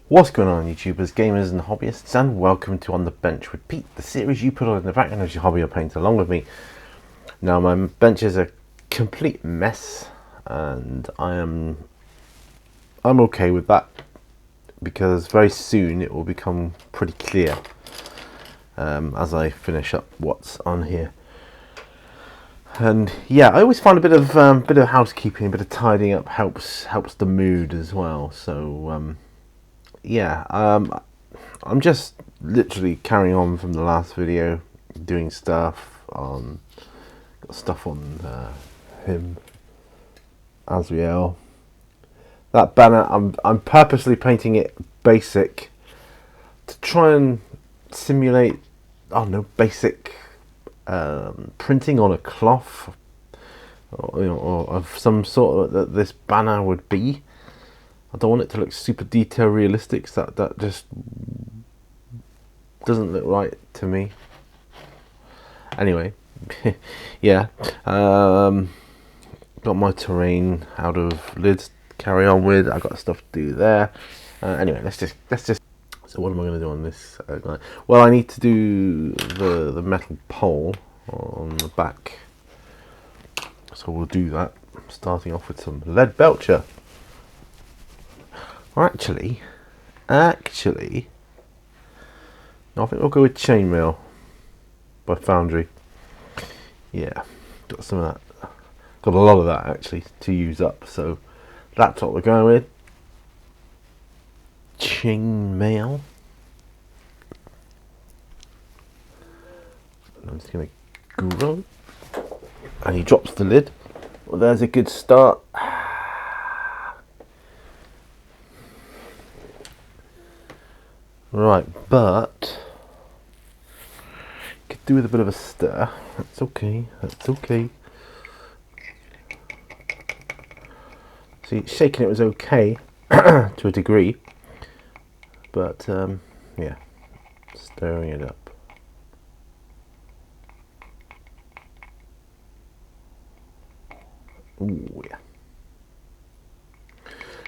What's going on, YouTubers, gamers and hobbyists, and welcome to On the Bench with Pete, the series you put on in the background as your hobby or paint along with me. Now, my bench is a complete mess, and I'm okay with that, because very soon it will become pretty clear as I finish up what's on here. And yeah, I always find a bit of housekeeping, a bit of tidying up helps the mood as well. So yeah, I'm just literally carrying on from the last video, doing stuff on him, Azrael. That banner, I'm purposely painting it basic to try and simulate, I don't know, basic printing on a cloth, or of some sort that this banner would be. I don't want it to look super detail realistic. So that just doesn't look right to me. Anyway, yeah. Got my terrain out of lids to carry on with. I got stuff to do there. Anyway, let's just. So what am I going to do on this guy? Well, I need to do the metal pole on the back. So we'll do that. Starting off with some lead belcher. Or actually, no, I think we'll go with chainmail by Foundry. Yeah, got some of that. Got a lot of that actually to use up, so that's what we're going with. Chainmail. I'm just going to grow. And he drops the lid. Well, there's a good start. Right, but could do with a bit of a stir. That's okay. That's okay. See, shaking it was okay to a degree, but yeah, stirring it up. Ooh, yeah.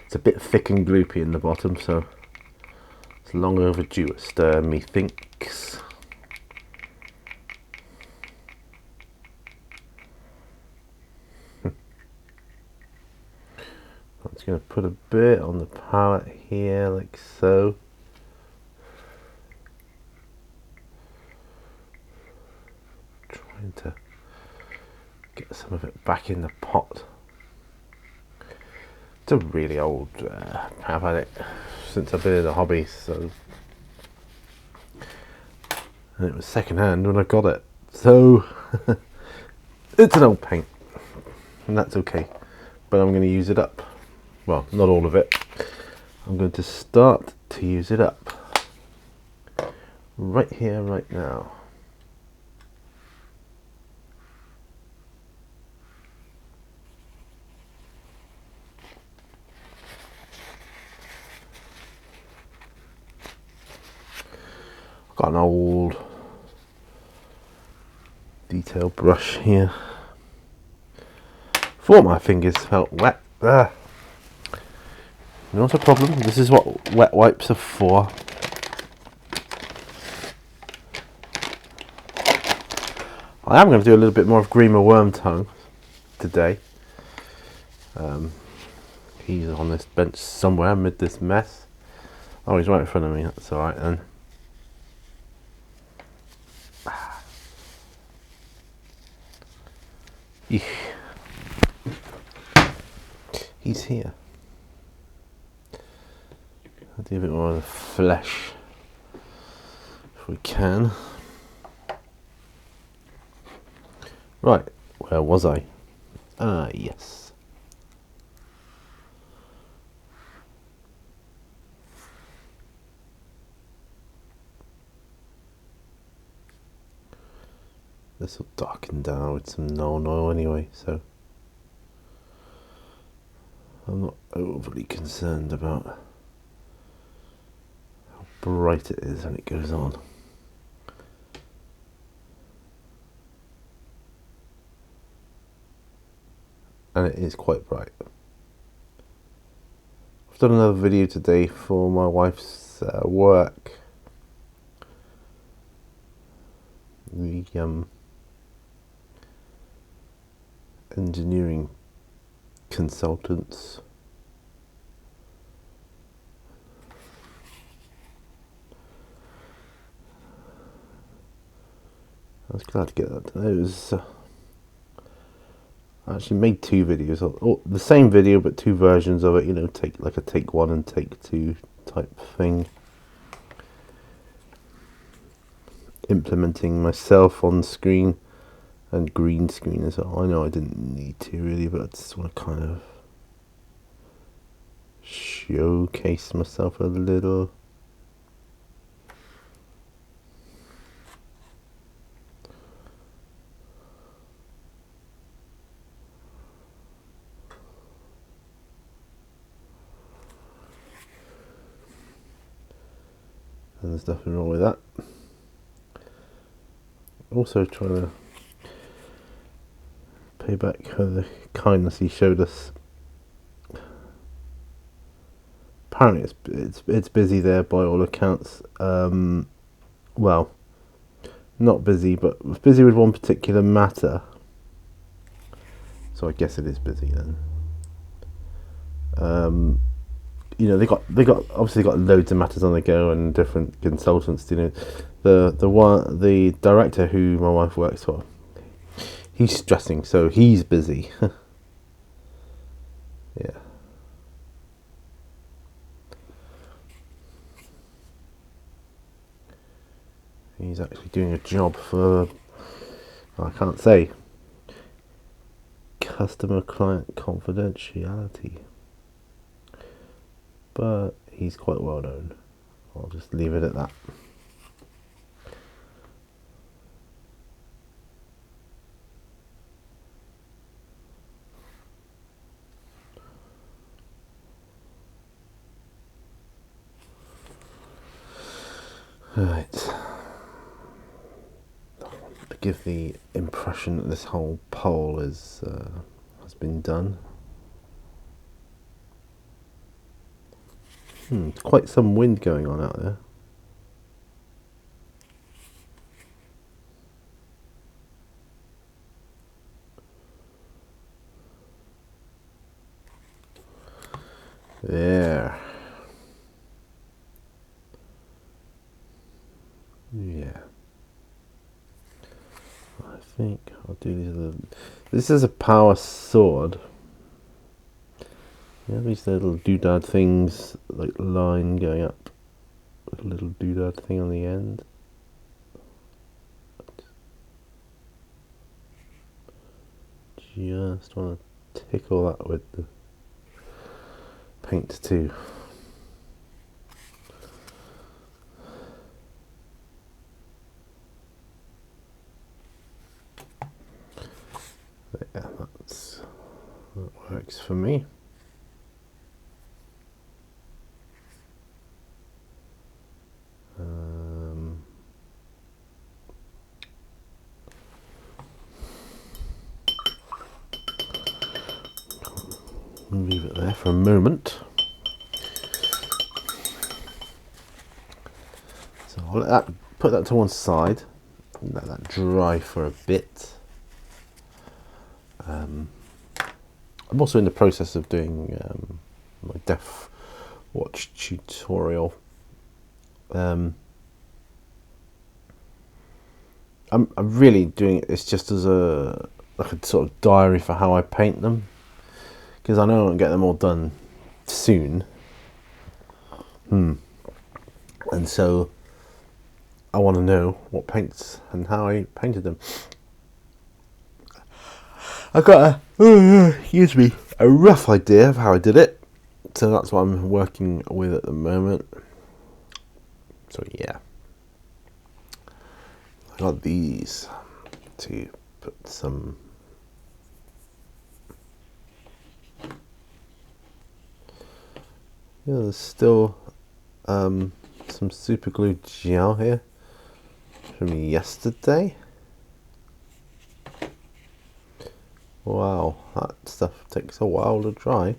It's a bit thick and gloopy in the bottom, so it's long overdue a stir, methinks. I'm just going to put a bit on the palette here, like so. Trying to get some of it back in the pot. It's a really old, I've had it since I've been in the hobby, so, and it was second hand when I got it, so it's an old paint, and that's okay, but I'm going to use it up. Well, not all of it. I'm going to start to use it up right here, right now. I've got an old detail brush here. Thought my fingers felt wet there. Not a problem. This is what wet wipes are for. I am going to do a little bit more of Greener Wormtongue today. He's on this bench somewhere amid this mess. Oh, he's right in front of me. That's alright then. He's here. I'll do a bit more of the flesh if we can. Right, where was I? Ah, yes. This will darken down with some known oil anyway, so I'm not overly concerned about how bright it is when it goes on. And it is quite bright. done another video today for my wife's work. The engineering consultants. I was glad to get that. It was I actually made two videos, or the same video but two versions of it. You know, take one and take two type thing. Implementing myself on screen and green screen as well. I know I didn't need to really, but I just want to kind of showcase myself a little. And there's nothing wrong with that. Also trying to pay back for the kindness he showed us. Apparently it's busy there by all accounts. Well, not busy, but busy with one particular matter. So I guess it is busy then. You know, they got obviously got loads of matters on the go and different consultants. You know, the director who my wife works for, he's stressing, so he's busy. Yeah. He's actually doing a job for, I can't say, customer client confidentiality. But he's quite well known. I'll just leave it at that. Right. To give the impression that this whole poll has been done. Quite some wind going on out there. There. Yeah. I think I'll do these little. This is a power sword. Yeah, these little doodad things, like line going up with a little doodad thing on the end. Just want to tickle that with the paint too. Yeah, that works for me. Leave it there for a moment. So I'll put that to one side and let that dry for a bit. I'm also in the process of doing my Death Watch tutorial. I'm really doing it. It's just as a sort of diary for how I paint them, because I know I won't get them all done soon. And so I want to know what paints and how I painted them. I've got a rough idea of how I did it, so that's what I'm working with at the moment. So yeah, I got these to put some there's still some super glue gel here from yesterday. Wow, that stuff takes a while to dry.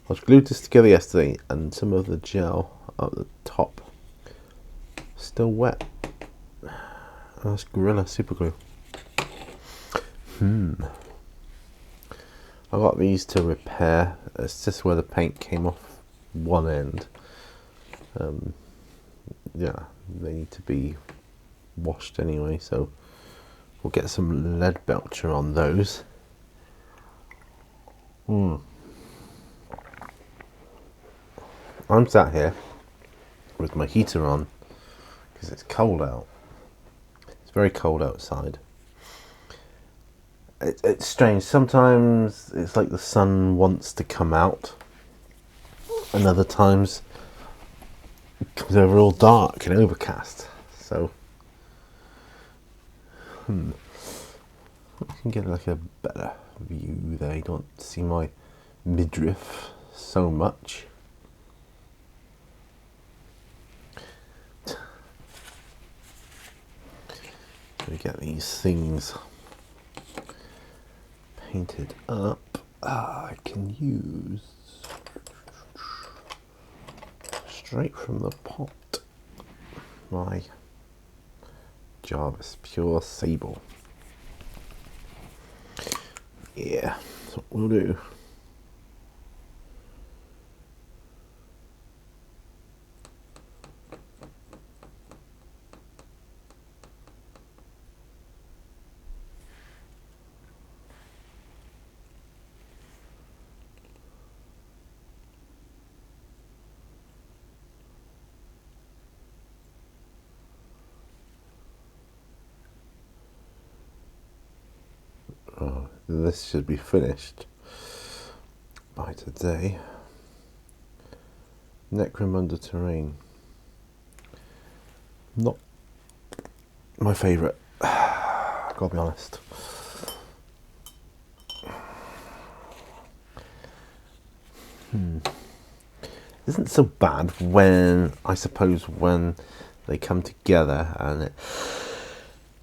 I glued this together yesterday and some of the gel up the top still wet. That's Gorilla Super Glue. I got these to repair. It's just where the paint came off one end. Yeah, they need to be washed anyway, so we'll get some lead belcher on those. I'm sat here with my heater on because it's cold out. It's very cold outside. It's strange. Sometimes it's like the sun wants to come out, and other times it comes over all dark and overcast. So I can get like a better view there. You don't see my midriff so much. We get these things painted up. I can use straight from the pot my Jarvis Pure Sable. Yeah, that's what we'll do. Oh, this should be finished by today. Necromunda Terrain. Not my favourite, gotta be honest. Isn't so bad when, I suppose, when they come together and it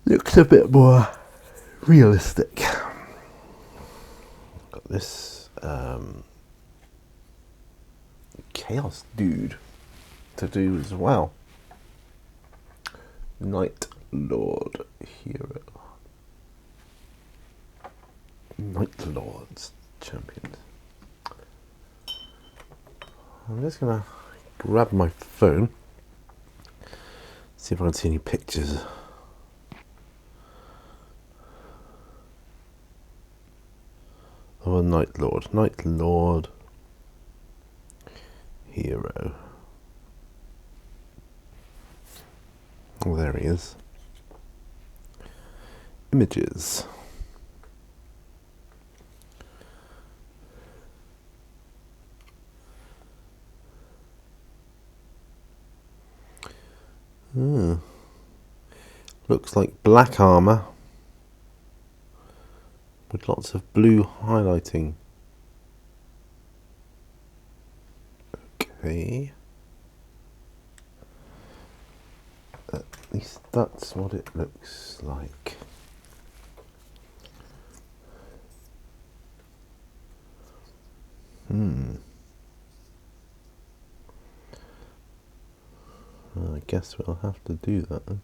looks a bit more realistic. Got this Chaos Dude to do as well. Night Lord Hero. Night Lords Champions. I'm just gonna grab my phone, see if I can see any pictures. Of a Night Lord Hero. Oh, there he is. Images. Looks like black armor with lots of blue highlighting. Okay. At least that's what it looks like. Well, I guess we'll have to do that then.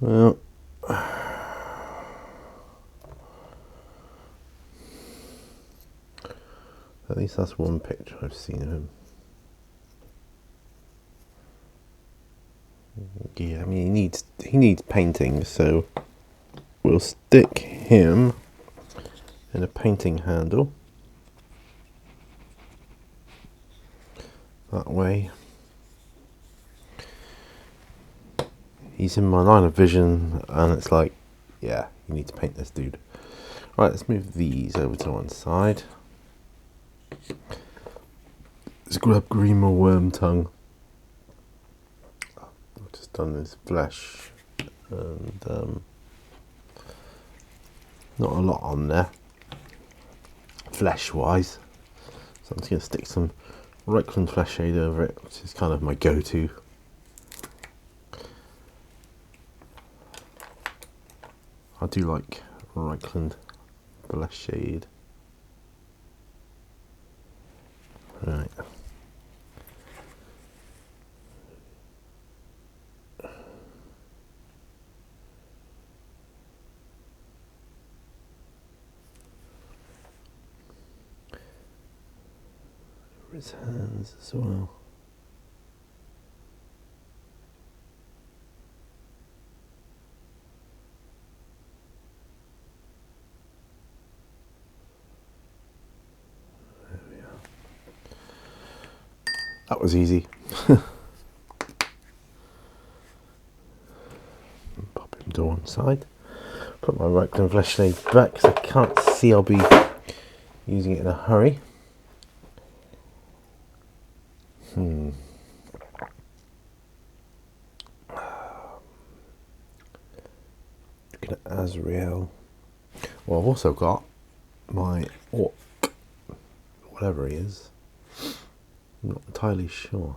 Well, at least that's one picture I've seen of him. Yeah, I mean he needs painting, so we'll stick him in a painting handle. That way he's in my line of vision and it's like, yeah, you need to paint this dude. Right, let's move these over to one side. Let's grab Grima Worm Tongue. just done his flesh, and not a lot on there flesh wise, so I'm just going to stick some Reichland flesh shade over it, which is kind of my go-to. I do like Reichland flesh shade. Right. His hands as well. There we are. That was easy. Pop him to one side. Put my Reichland flesh shade back because I can't see I'll be using it in a hurry. Looking at Azrael. Well, I've also got my orc, whatever he is. I'm not entirely sure.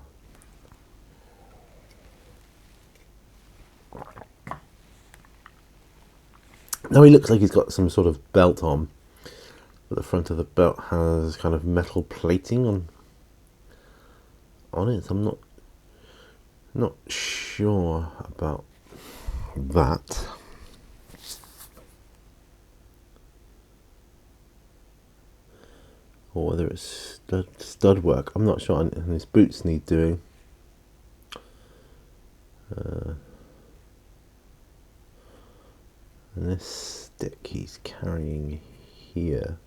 Now he looks like he's got some sort of belt on, but the front of the belt has kind of metal plating on it. I'm not sure about that. Or whether it's stud work. I'm not sure. And his boots need doing. And this stick he's carrying here.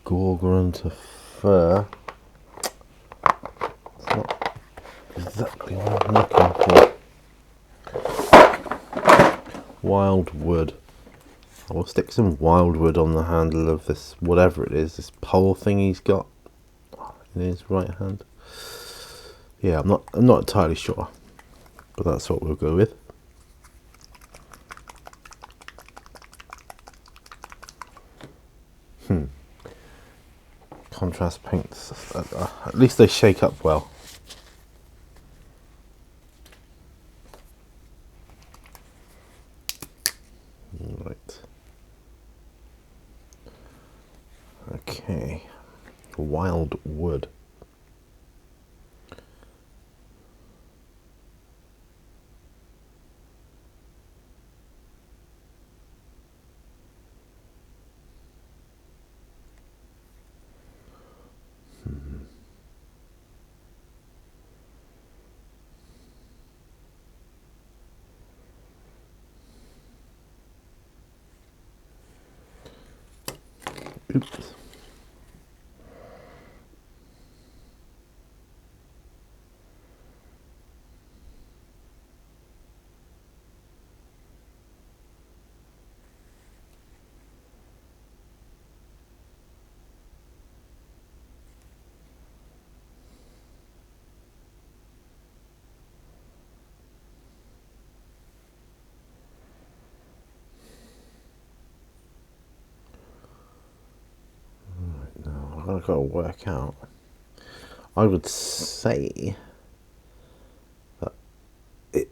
Gorgon to fur. It's not exactly what I'm looking for. Wildwood. I will stick some wildwood on the handle of this, whatever it is, this pole thing he's got in his right hand. Yeah, I'm not entirely sure, but that's what we'll go with. Contrast paints, at least they shake up well. Right. Okay. Wild wood. Oops. I've got to work out. I would say that it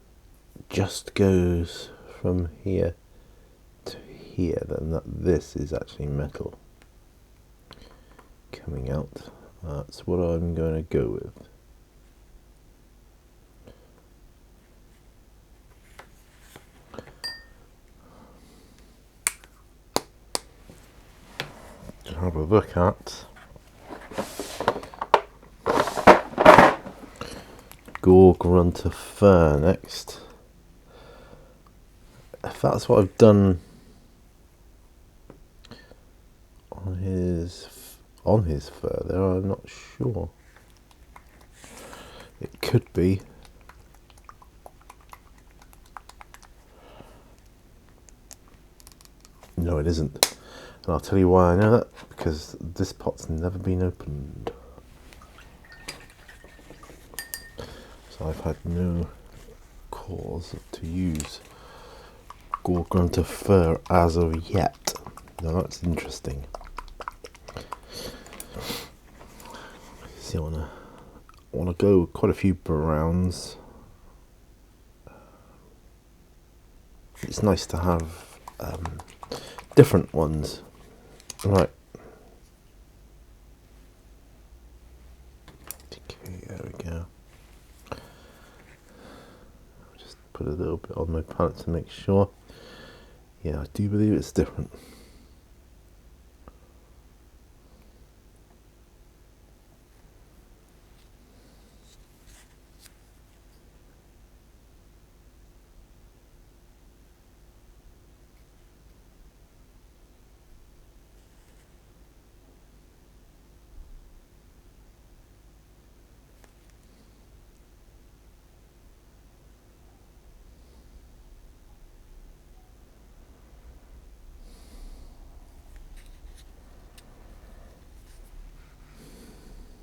just goes from here to here, then that this is actually metal coming out. That's what I'm going to go with. To have a look at Gorgon to fur next. If that's what I've done on his fur there, I'm not sure. It could be. No, it isn't. And I'll tell you why I know that, because this pot's never been opened. So I've had no cause to use Gorgonta fur as of yet. Now that's interesting. See, I wanna go with quite a few browns. It's nice to have different ones. Right. Okay, there we go. Just put a little bit on my palette to make sure. Yeah, I do believe it's different.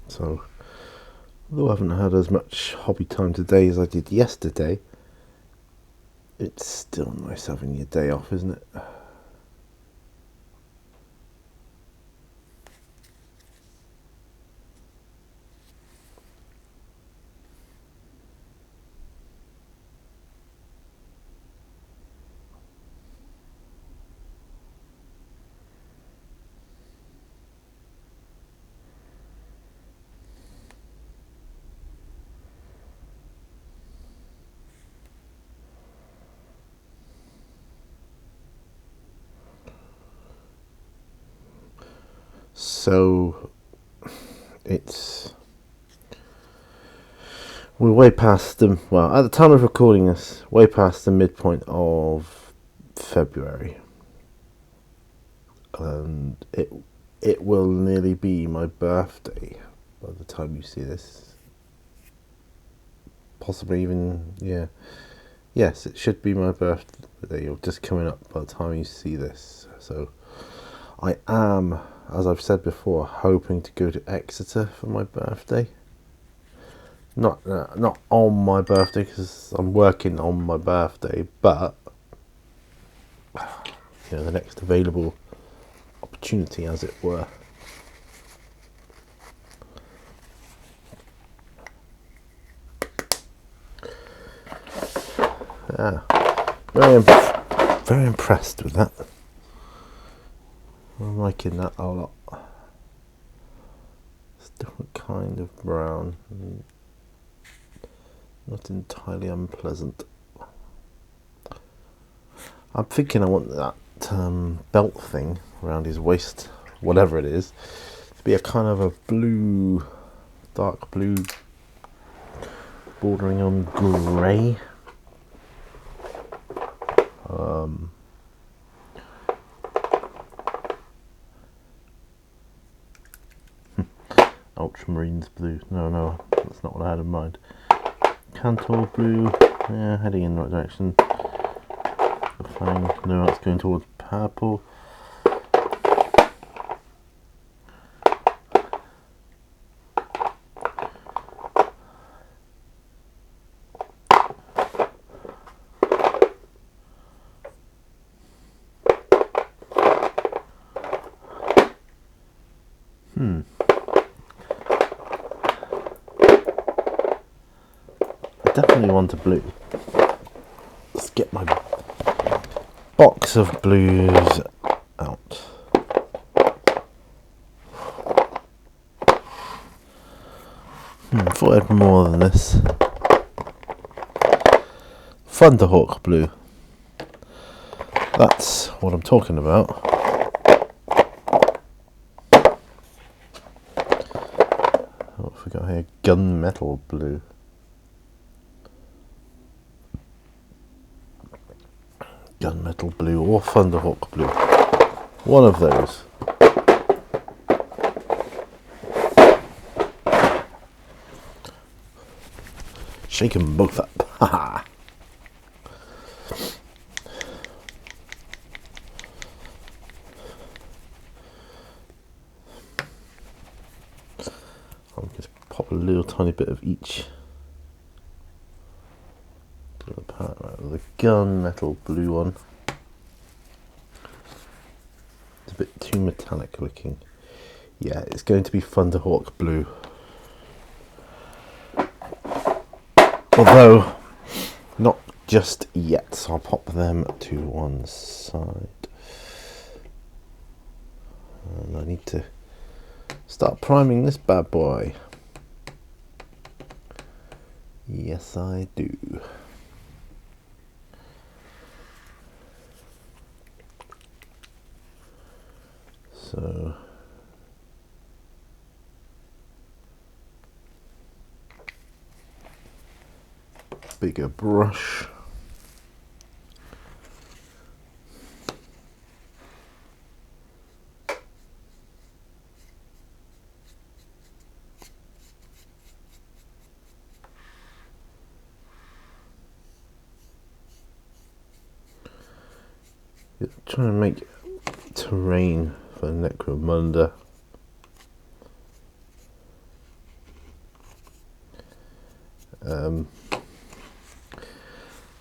So, although I haven't had as much hobby time today as I did yesterday, it's still nice having your day off, isn't it? So we're way past the, well, at the time of recording this, way past the midpoint of February, and it will nearly be my birthday by the time you see this. Possibly even, yeah. Yes, it should be my birthday, or just coming up by the time you see this. So I am, as I've said before, hoping to go to Exeter for my birthday. Not on my birthday, because I'm working on my birthday, but you know, the next available opportunity, as it were. Yeah, very impressed with that. I'm liking that a lot. It's a different kind of brown, not entirely unpleasant. I'm thinking I want that belt thing around his waist, whatever it is, to be a kind of a blue, dark blue, bordering on grey. Ultramarines blue. No, that's not what I had in mind. Cantor blue. Yeah, heading in the right direction. The fang. No, that's going towards purple. Definitely want a blue. Let's get my box of blues out. Thought I had more than this. Thunderhawk blue. That's what I'm talking about. What have we got here? Gunmetal blue. Gunmetal blue or Thunderhawk blue. One of those. Shake them both up. Haha. little tiny bit of each. The part of the gunmetal blue one. It's a bit too metallic looking. Yeah, it's going to be Thunderhawk blue. Although, not just yet, so I'll pop them to one side. And I need to start priming this bad boy. Yes, I do. So, bigger brush. Trying to make terrain for Necromunda.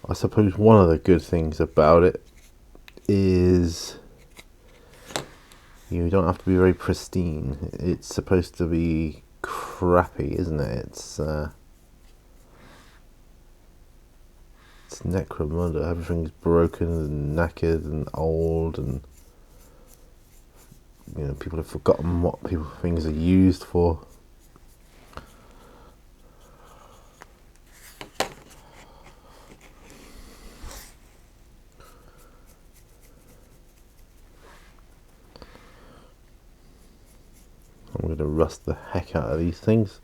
I suppose one of the good things about it is you don't have to be very pristine. It's supposed to be crappy, isn't it? It's Necromunda. Everything's broken and knackered and old, and people have forgotten what things are used for. I'm going to rust the heck out of these things.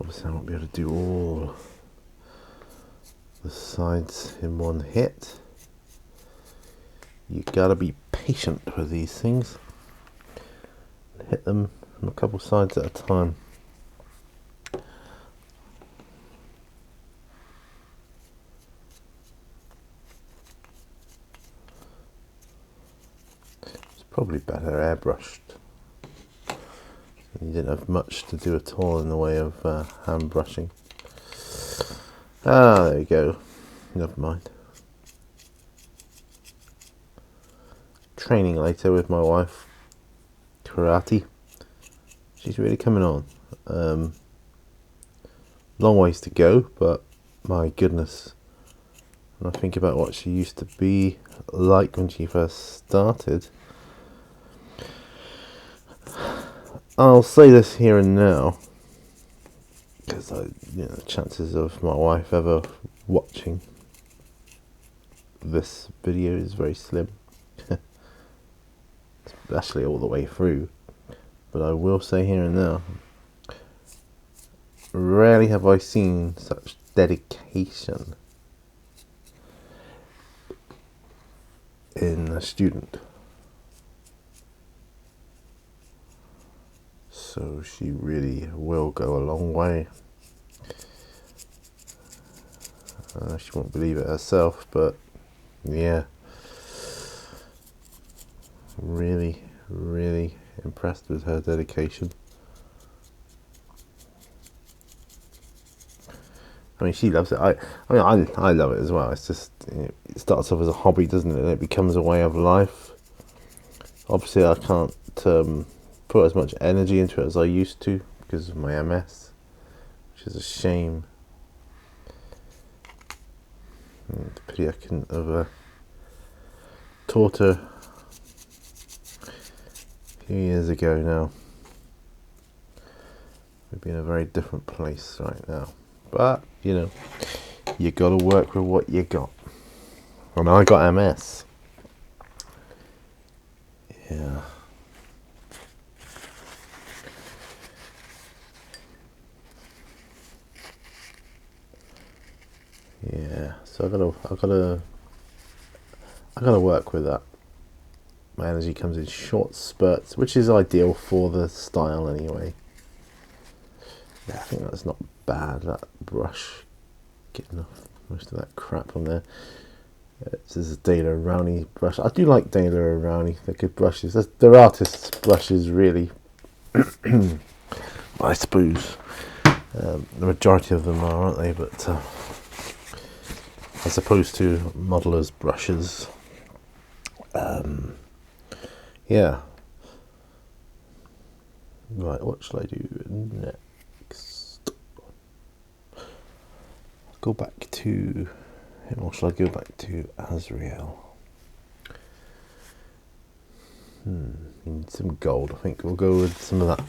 Obviously I won't be able to do all the sides in one hit. You gotta be patient with these things. Hit them from a couple sides at a time. It's probably better airbrushed. You didn't have much to do at all in the way of hand brushing. Ah, there you go. Never mind. Training later with my wife. Karate. She's really coming on. Long ways to go, but my goodness. When I think about what she used to be like when she first started. I'll say this here and now, because the chances of my wife ever watching this video is very slim, especially all the way through. But I will say here and now, rarely have I seen such dedication in a student. So she really will go a long way. She won't believe it herself, but yeah, really, really impressed with her dedication. I mean, she loves it. I love it as well. It's just, it starts off as a hobby, doesn't it? And it becomes a way of life. Obviously, I can't put as much energy into it as I used to because of my MS, which is a shame. It's a pity I couldn't have taught her a few years ago now. We'd be in a very different place right now. But, you got to work with what you got. And I got MS. Yeah. Yeah, so I gotta work with that. My energy comes in short spurts, which is ideal for the style anyway. Yeah, I think that's not bad, that brush. Getting off most of that crap on there. This is a Dana Rowney brush. I do like Dana Rowney, they're good brushes. They're artists' brushes, really. I suppose the majority of them are, aren't they? But as opposed to modelers' brushes, yeah. Right, what shall I do next? Go back to him, or shall I go back to Azrael? Need some gold. I think we'll go with some of that.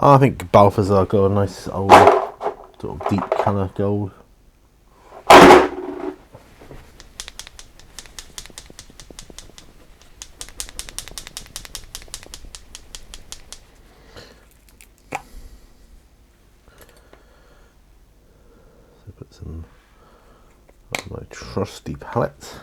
Oh, I think Balthazar got a nice old sort of deep colour gold. So put some of my trusty palette.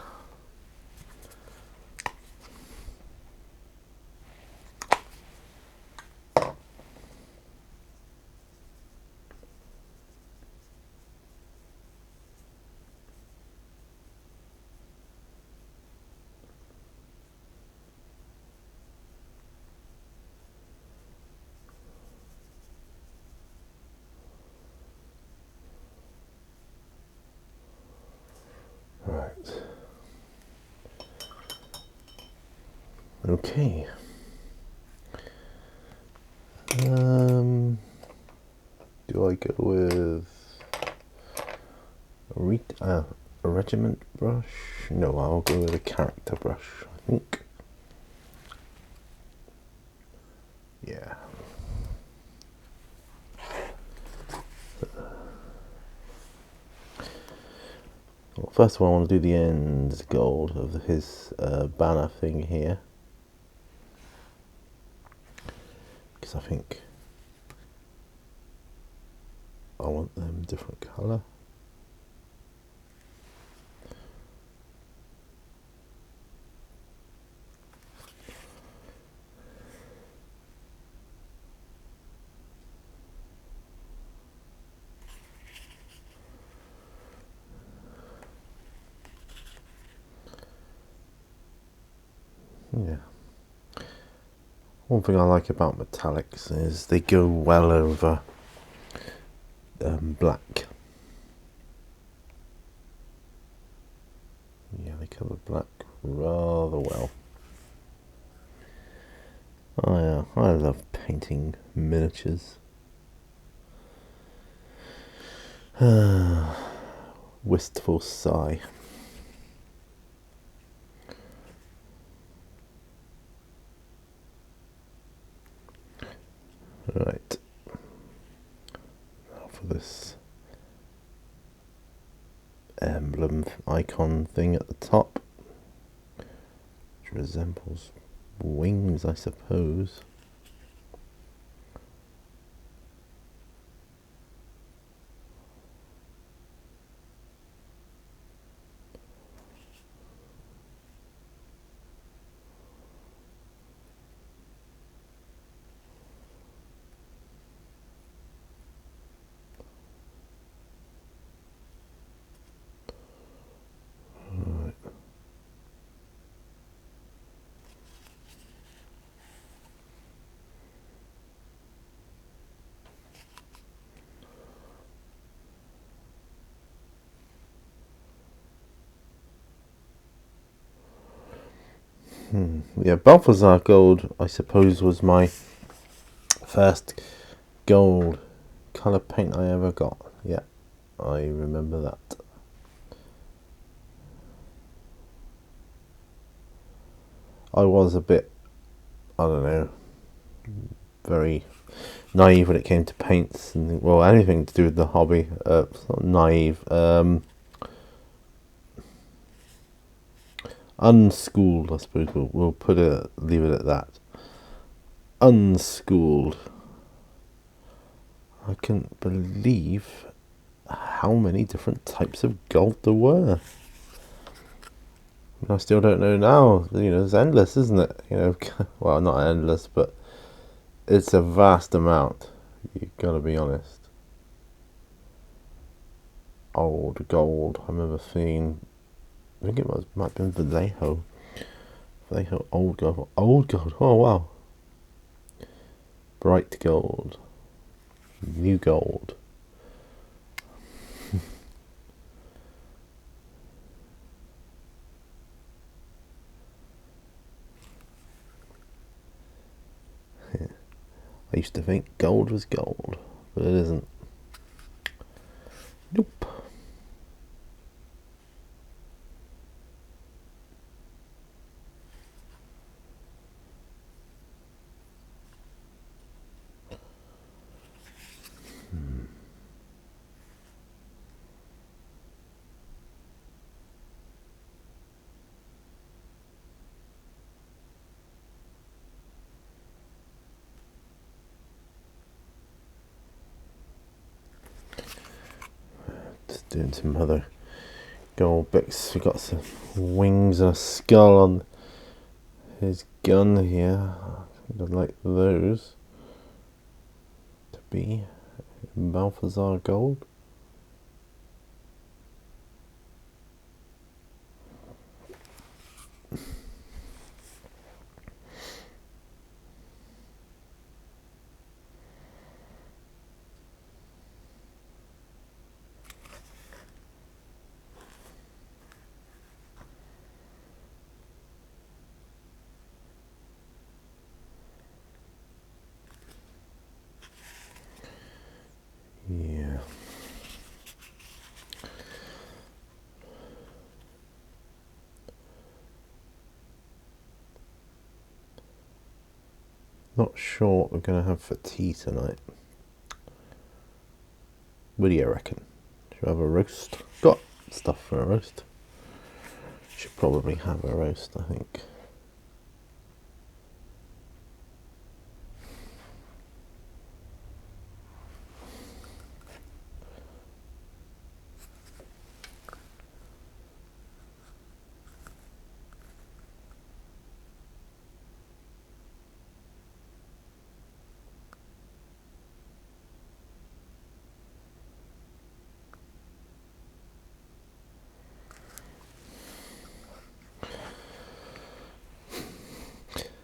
Right. Okay. Do I go with a regiment brush? No, I'll go with a character brush, I think. Yeah. Well, first of all, I want to do the ends gold of his banner thing here, because I think I want them different colour. Yeah. One thing I like about metallics is they go well over black. Yeah, they cover black rather well. Oh yeah, I love painting miniatures. Wistful sigh. Right. Now for this emblem icon thing at the top, which resembles wings, I suppose. Yeah, Balthazar gold, I suppose, was my first gold colour paint I ever got. Yeah, I remember that. I was a bit, I don't know, very naive when it came to paints and, well, anything to do with the hobby. Not naive. Unschooled, I suppose. We'll leave it at that. Unschooled. I couldn't believe how many different types of gold there were. I still don't know now. You know, it's endless, isn't it? You know, well, not endless, but it's a vast amount. You gotta be honest. Old gold. I remember seeing. I think it might have been Vallejo. Vallejo old gold. Old gold. Oh wow. Bright gold. New gold. I used to think gold was gold, but it isn't. Nope. Just doing some other gold bits. We got some wings and a skull on his gun here. I'd like those to be Balthazar gold. Yeah. Not sure what we're going to have for tea tonight. What do you reckon? Should we have a roast? Got stuff for a roast. Should probably have a roast, I think.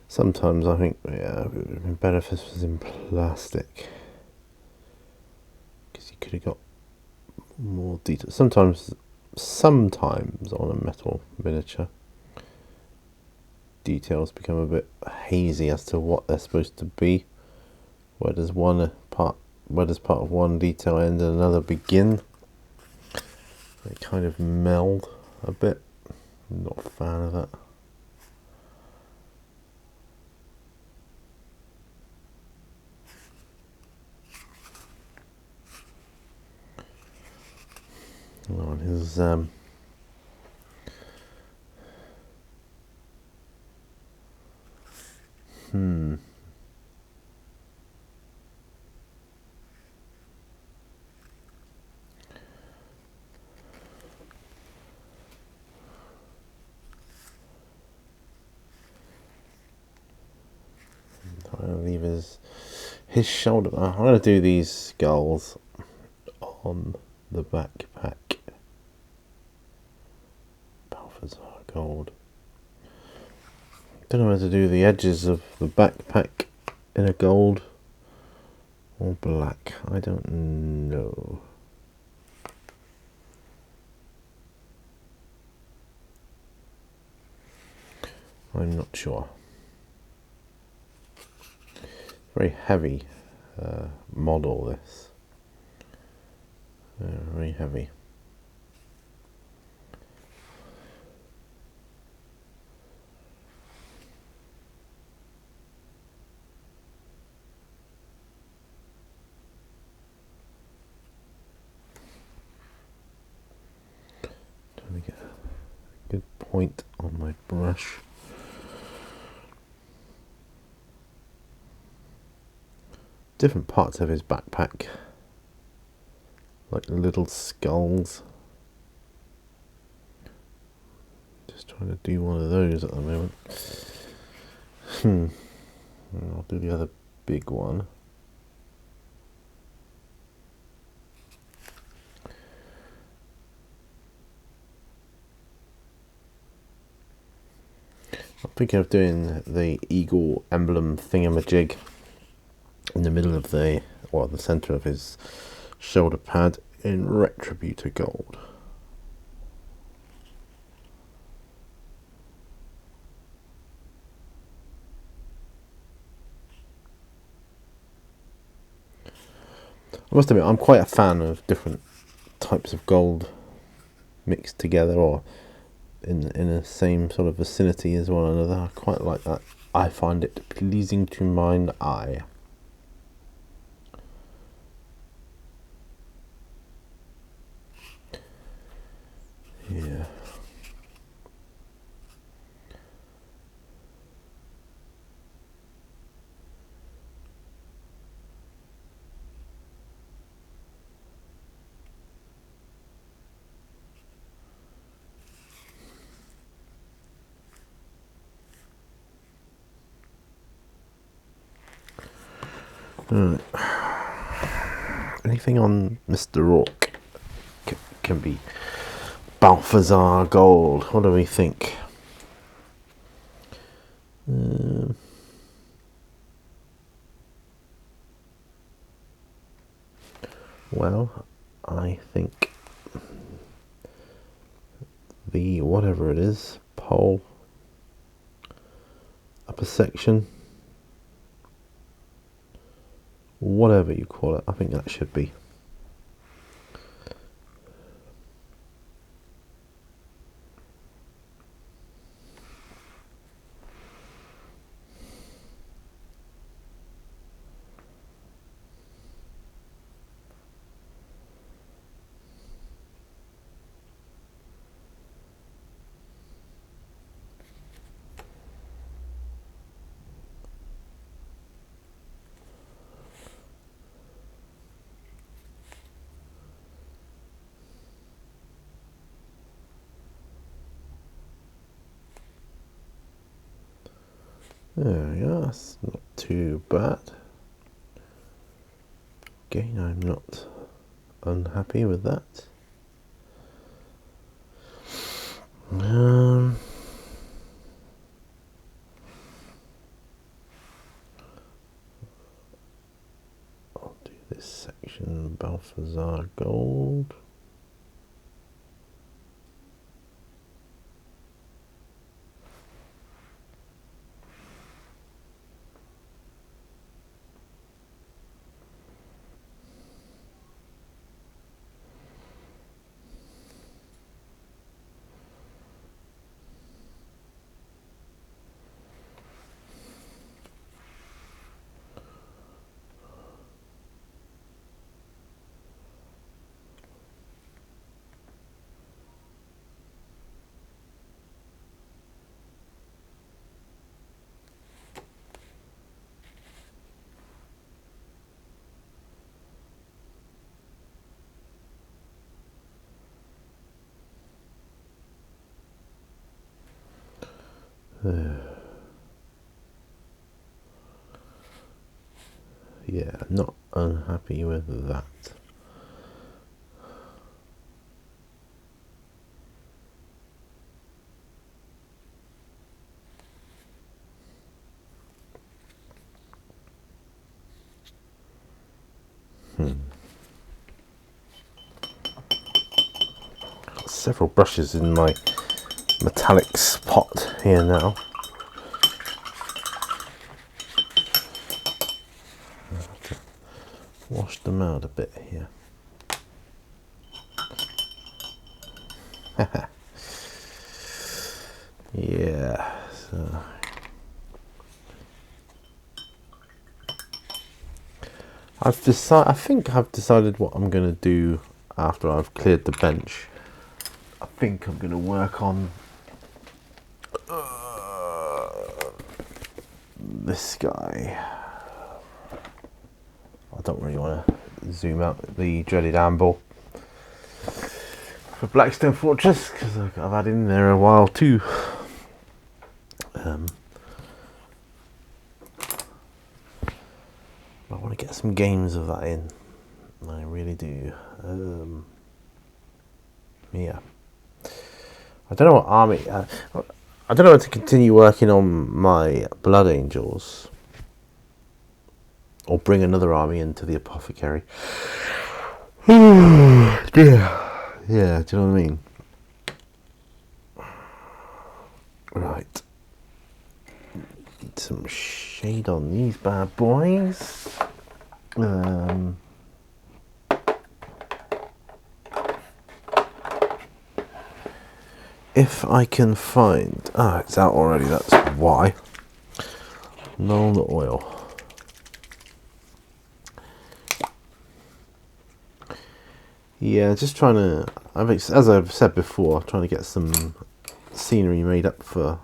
Sometimes I think, yeah, it would have been better if this was in plastic, because you could have got more detail. Sometimes on a metal miniature, details become a bit hazy as to what they're supposed to be. Where does part of one detail end and another begin? They kind of meld a bit. I'm not a fan of that. On his I'll leave his shoulder. I'm going to do these skulls on the backpack. Balthazar gold. Don't know whether to do the edges of the backpack in a gold or black. I don't know. I'm not sure. Very heavy model, this. Very heavy. Trying to get a good point on my brush. Different parts of his backpack, like little skulls. Just trying to do one of those at the moment. I'll do the other big one. I'm thinking of doing the eagle emblem thingamajig in the middle of the centre of his shoulder pad in Retributor gold. I must admit, I'm quite a fan of different types of gold mixed together or in the same sort of vicinity as one another. I quite like that. I find it pleasing to mine eye. Yeah. Right. Anything on Mr. Rourke can be Balthazar gold. What do we think? Well, I think the whatever it is, pole, upper section, whatever you call it, I think that should be. There we are, that's not too bad. Again, I'm not unhappy with that. I'll do this section, Balthazar gold. Yeah, not unhappy with that. Several brushes in my metallics pot here now. Wash them out a bit here. Yeah, so I think I've decided what I'm going to do after I've cleared the bench. I think I'm going to work on this guy. I don't really want to zoom out the dreaded amble. for Blackstone Fortress, because I've had in there a while too. I want to get some games of that in. I really do. Yeah. I don't know what army. I don't know how to continue working on my Blood Angels, or bring another army into the Apothecary. Yeah, do you know what I mean? Right. Need some shade on these bad boys. If I can find... it's out already, that's why. Null oil. Yeah, just trying to... as I've said before, trying to get some scenery made up for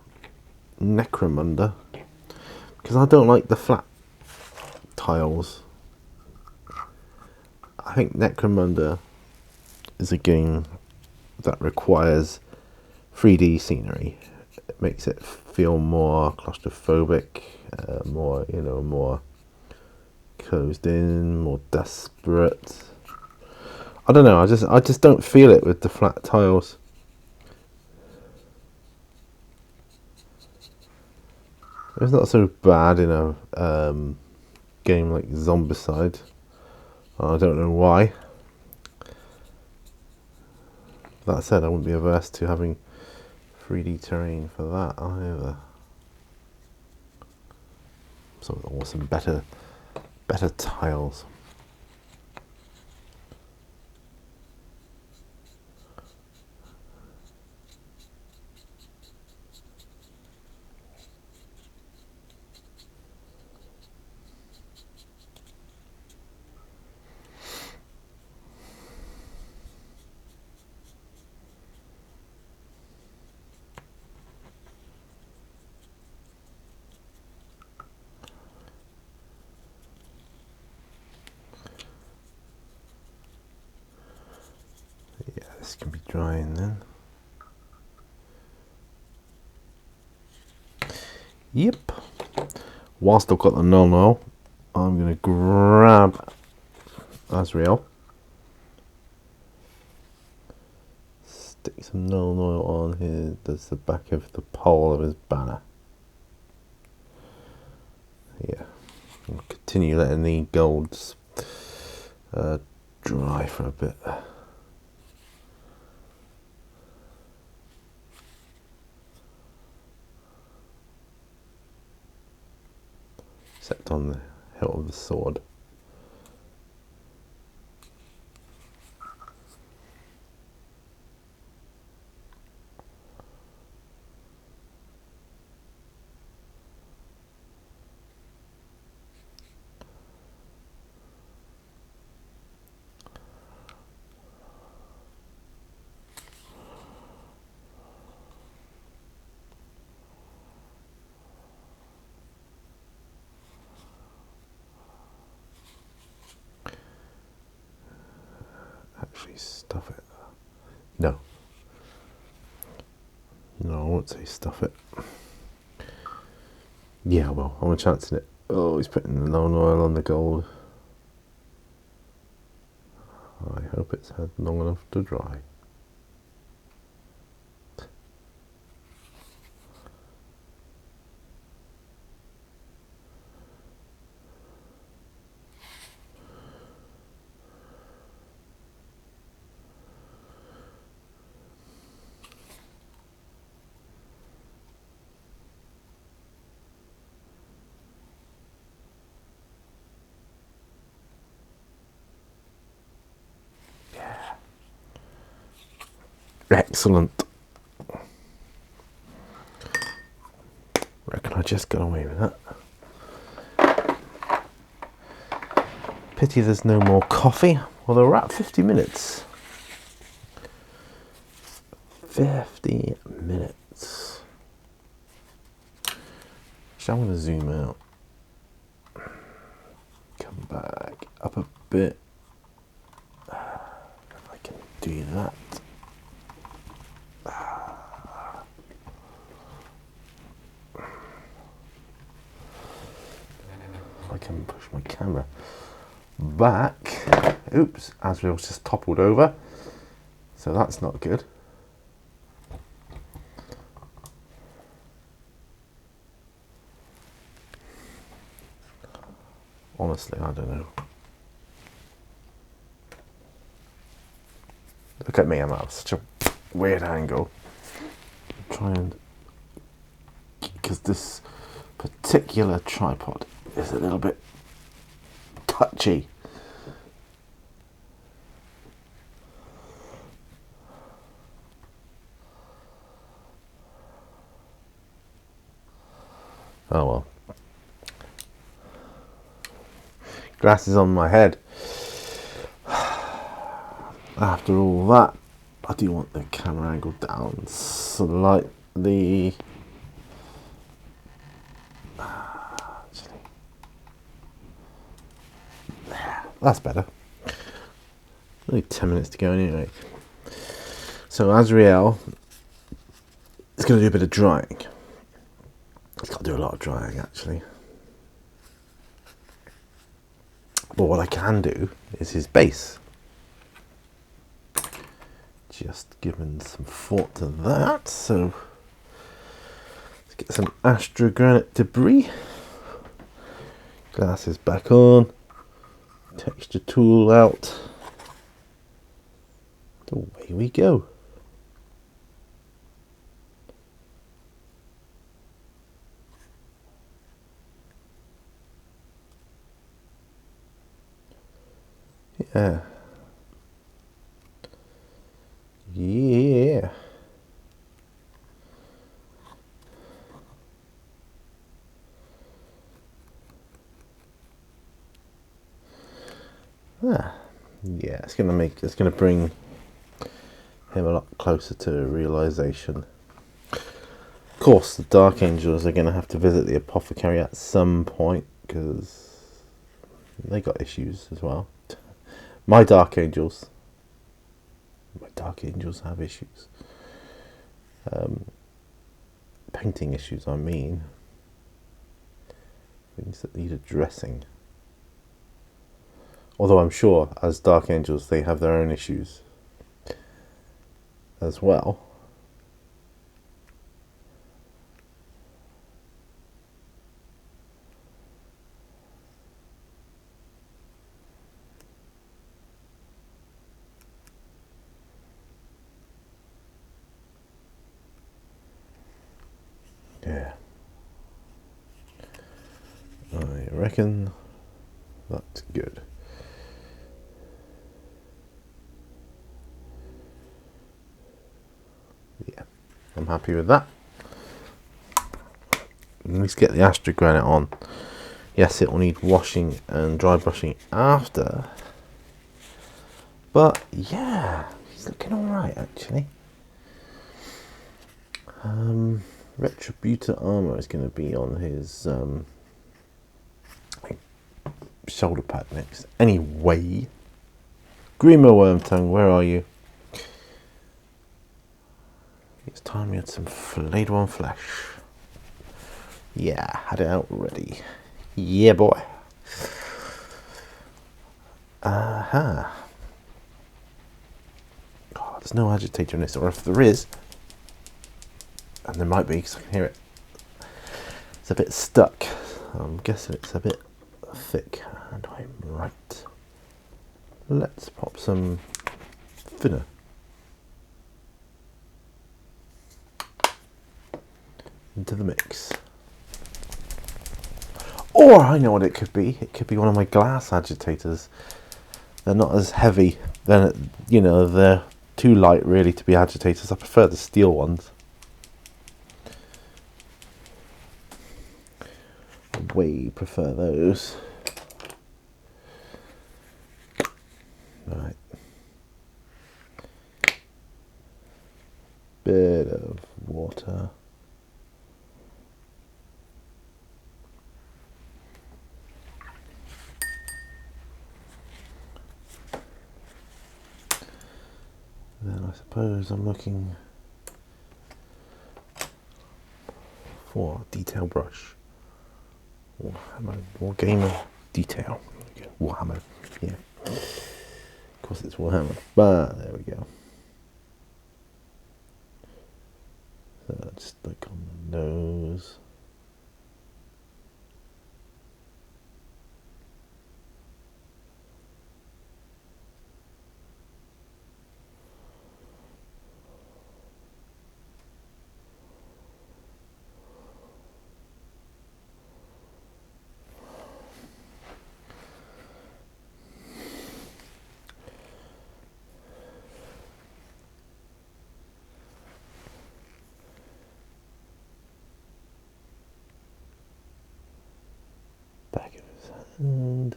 Necromunda. Because I don't like the flat tiles. I think Necromunda is a game that requires 3D scenery. It makes it feel more claustrophobic, more closed in, more desperate. I don't know. I just don't feel it with the flat tiles. It's not so bad in a game like Zombicide. I don't know why. That said, I wouldn't be averse to having 3D terrain for that either. Some awesome, better tiles. This can be drying then. Yep. Whilst I've got the null oil, I'm going to grab Azrael. Stick some null oil on here. That's the back of the pole of his banner. Yeah. I'll continue letting the golds dry for a bit. Except on the hilt of the sword. Actually stuff it. No, I won't say stuff it. Yeah, well, I'm a chance in it. Oh, he's putting the null oil on the gold. I hope it's had long enough to dry. Excellent. Reckon I just got away with that. Pity there's no more coffee. Well, we're at 50 minutes. 50 minutes. So I'm going to zoom out. Come back up a bit. If I can do that. back. Oops, Azrael's just toppled over, so that's not good. Honestly, I don't know. Look at me, I'm at such a weird angle. Try and, because this particular tripod is a little bit touchy. Oh well. Glasses on my head. After all that, I do want the camera angle down slightly. Actually, that's better. Only 10 minutes to go anyway. So Azrael is going to do a bit of drying. He's got to do a lot of drying actually. But what I can do is his base. Just given some thought to that, so let's get some astrogranite debris. Glasses back on, texture tool out. Away we go. Yeah. Yeah. Yeah, it's gonna bring him a lot closer to realization. Of course, the Dark Angels are gonna have to visit the apothecary at some point because they got issues as well. My Dark Angels have issues. Painting issues, I mean. Things that need addressing. Although I'm sure, as Dark Angels, they have their own issues as well. Yeah. I reckon that's good. Yeah, I'm happy with that. Let's get the astrogranite on. Yes, it will need washing and dry brushing after. But yeah, he's looking alright actually. Retributor armor is going to be on his shoulder pad next. Anyway, Grima Wormtongue, where are you? It's time we had some flayed one flesh. Yeah, had it out already. Yeah, boy. Oh, there's no agitator in this, or if there is, and there might be because I can hear it, it's a bit stuck. I'm guessing it's a bit thick, and I'm right. Let's pop some thinner. Into the mix. Or I know what it could be. It could be one of my glass agitators. They're not as heavy. Then you know they're too light really to be agitators. I prefer the steel ones. Way prefer those. Right. Bit of water. Then I suppose I'm looking for a detail brush. Warhammer, Wargamer detail. Warhammer. Yeah. Of course it's Warhammer, but there we go. So just look on the nose. Back of his hand.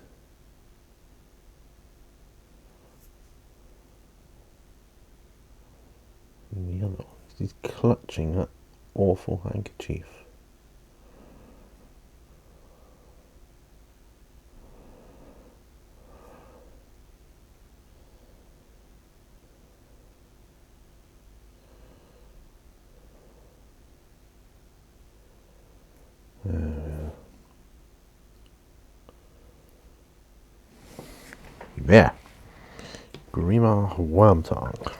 And the other one, he's clutching that awful handkerchief. Yeah. Grima Wormtongue.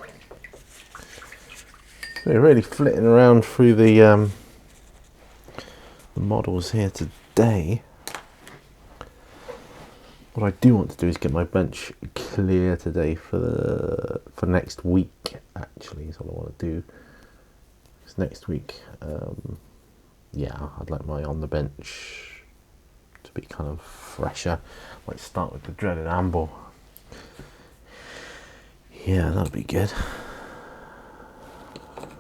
We're really flitting around through the models here today. What I do want to do is get my bench clear today for next week. Actually, is what I want to do. Because next week, yeah, I'd like my on the bench to be kind of fresher. Like start with the dreaded amble. Yeah, that'd be good.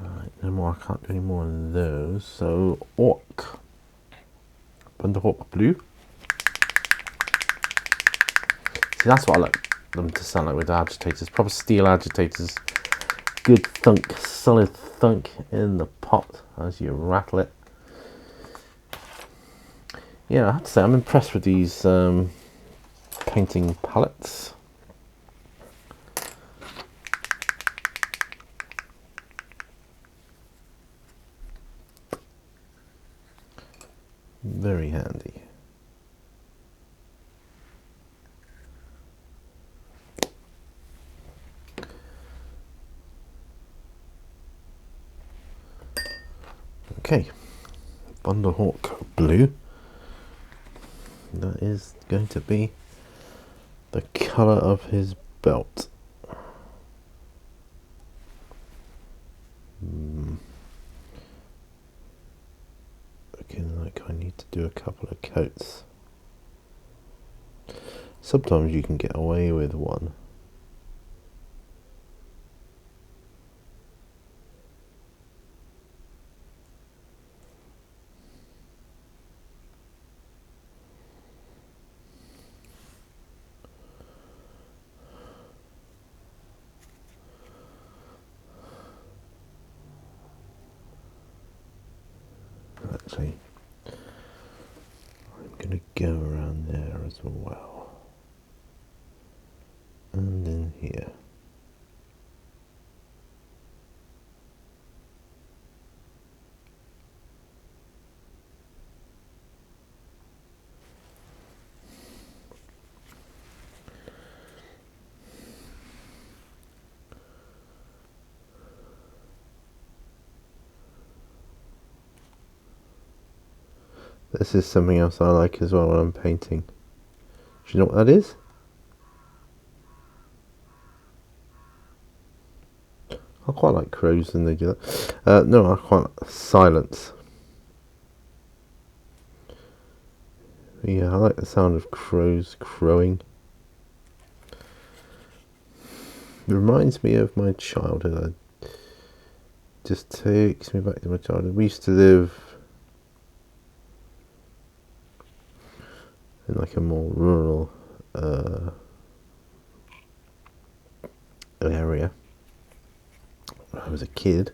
Right, no more. I can't do any more of those. So Orc, Thunderhawk Blue. See, that's what I like them to sound like with the agitators. Proper steel agitators. Good thunk, solid thunk in the pot as you rattle it. Yeah, I have to say I'm impressed with these painting palettes. Very handy. Okay, Thunderhawk Blue. That is going to be the colour of his belt. Looking like I need to do a couple of coats. Sometimes you can get away with one. Actually, I'm going to go around there as well. And in here. This is something else I like as well when I'm painting. Do you know what that is? I quite like crows when they do that. No, I quite like silence. Yeah, I like the sound of crows crowing. It reminds me of my childhood. It just takes me back to my childhood. We used to live in like a more rural area when I was a kid.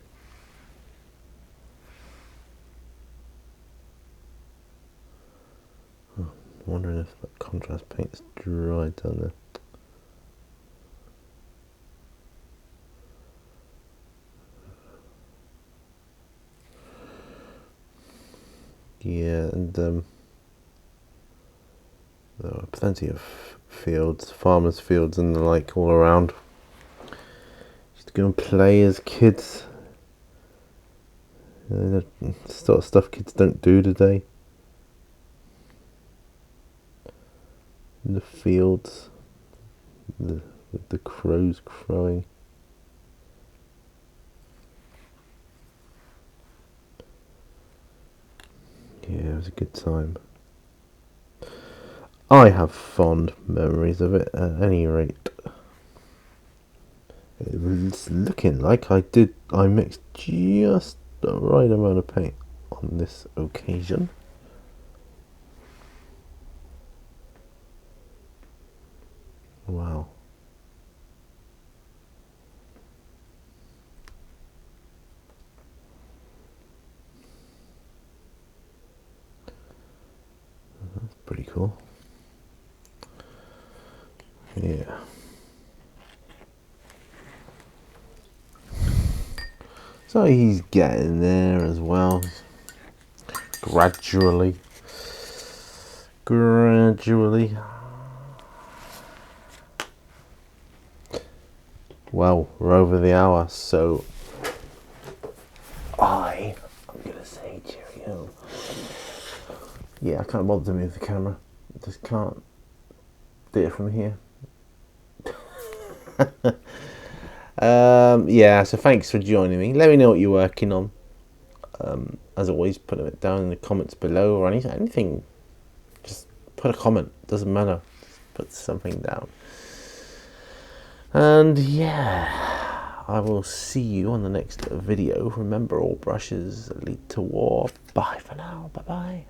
Oh, I'm wondering if that contrast paint's dried down there. Yeah, and there are plenty of fields, farmers' fields and the like all around. Used to go and play as kids. The sort of stuff kids don't do today. In the fields, with the crows crowing. Yeah, it was a good time. I have fond memories of it at any rate. It was looking like I mixed just the right amount of paint on this occasion. Wow. That's pretty cool. Yeah. So he's getting there as well. Gradually. Well, we're over the hour, so I'm gonna say cheerio. Yeah, I can't bother to move the camera. I just can't do it from here. Yeah, so thanks for joining me. Let me know what you're working on. As always, put it down in the comments below, or anything. Just put a comment, doesn't matter. Just put something down. And yeah, I will see you on the next video. Remember, all brushes lead to war. Bye for now. Bye bye.